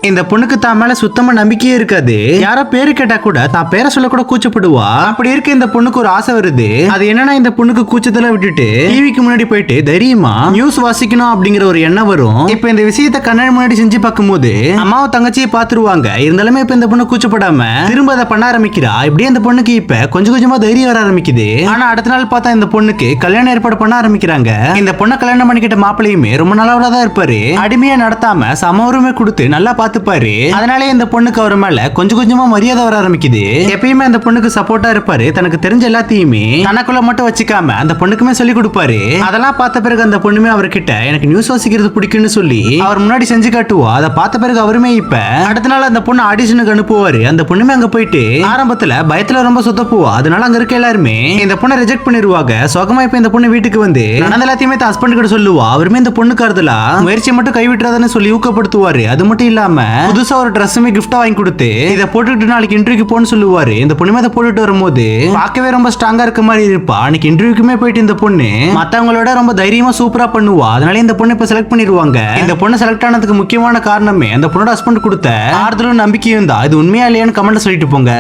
இந்த பொண்ணுக்கு தான் மேல சுத்தமா நம்பிக்கையே இருக்காது. யாரோ பேரு கேட்டா கூட தான் பேரை சொல்ல கூட கூச்சப்படுவா. அப்படி இருக்க இந்த பொண்ணுக்கு ஒரு ஆசை வருது. அது என்னன்னா இந்த பொண்ணுக்கு கூச்சத்தெல்லாம் விட்டுட்டு டிவிக்கு முன்னாடி போயிட்டு தைரியமா நியூஸ் வாசிக்கணும் அப்படிங்கிற ஒரு எண்ணம் வரும். இப்ப இந்த விஷயத்த கண்ணாடி முன்னாடி செஞ்சு பார்க்கும்போது அம்மாவும் தங்கச்சியை பாத்துருவாங்க. இருந்தாலுமே இப்ப இந்த பொண்ணு கூச்சப்படாம திரும்ப அதை பண்ண ஆரம்பிக்கிறா. இப்படியே இந்த பொண்ணுக்கு இப்ப கொஞ்சம் கொஞ்சமா தைரியம் வர ஆரம்பிக்குது. ஆனா அடுத்த நாள் பார்த்தா இந்த பொண்ணுக்கு கல்யாணம் ஏற்பாடு பண்ண ஆரம்பிக்கிறாங்க. இந்த பொண்ணை கல்யாணம் பண்ணிக்கிட்ட மாப்பிளையுமே ரொம்ப நாளோட தான் இருப்பாரு. அடிமையா நடத்தாம சமூகமே கொடுத்து நல்லா பாத்துப்பாரு. அதனாலே இந்த பொண்ணுக்கு அவர் மேல கொஞ்சம் கொஞ்சமா மரியாதை வர ஆரம்பிக்குது. எப்பயுமே அந்த பொண்ணுக்கு சப்போர்ட்டா இருப்பாரு. தனக்கு தெரிஞ்ச எல்லாத்தையுமே தனக்குள்ள மட்டும் வச்சுக்காம அந்த பொண்ணுக்குமே சொல்லி கொடுப்பாரு. அதெல்லாம் பார்த்த பிறகு அந்த பொண்ணுமே அவர்கிட்ட எனக்கு நியூஸ் வாசிக்கிறது பிடிக்குன்னு சொல்லி அவர் முன்னாடி செஞ்சு காட்டுவா. அதை பார்த்த பிறகு அவருமே இப்ப அடுத்த நாள் அந்த பொண்ணு ஆடிஷனுக்கு அனுப்புவாரு. அந்த பொண்ணுமே அங்க போயிட்டு ஆரம்பத்துல பயத்துல ரொம்ப சுத்தப்புவா. அதனால அங்க இருக்க எல்லாருமே இந்த பொண்ணை ரிஜெக்ட் பண்ணிடுவாங்க. சுகமா இப்ப இந்த பொண்ணு வீட்டுக்கு வந்து நடந்த எல்லாத்தையுமே தான் ஹஸ்பண்ட் கிட்ட சொல்லுவா. அவருமே இந்த பொண்ணுக்கு ஆறுதலா முயற்சி மட்டும் கைவிட்டுறாதுன்னு சொல்லி ஊக்கப்படுத்துவாரு. அது மட்டும் இல்லாம புதுசா ஒரு ட்ரெஸ்ஸுமே கிஃப்டா வாங்கி கொடுத்து இதை போட்டுட்டு நாளைக்கு இன்டர்வியூக்கு போன்னு சொல்லுவாரு. இந்த பொண்ணுமே அதை போட்டுட்டு வரும்போது பார்க்கவே ரொம்ப ஸ்ட்ராங்கா இருக்க மாதிரி இருப்பா. அன்னைக்கு இன்டர்வியூக்குமே போயிட்டு இந்த பொண்ணு மத்தவங்களோட ரொம்ப தைரியமா சூப்பரா பண்ணுவா. அதனால இந்த பொண்ணு இப்ப செலக்ட் பண்ணிடுவாங்க. இந்த பொண்ணு செலக்ட் ஆனதுக்கு முக்கியமான காரணமே அந்த பொண்ணோட ஹஸ்பண்ட் கொடுத்த ஆறுதலும் நம்பிக்கையும் தான். இது உண்மையா இல்லையான்னு கமெண்ட் சொல்லிட்டு போங்க.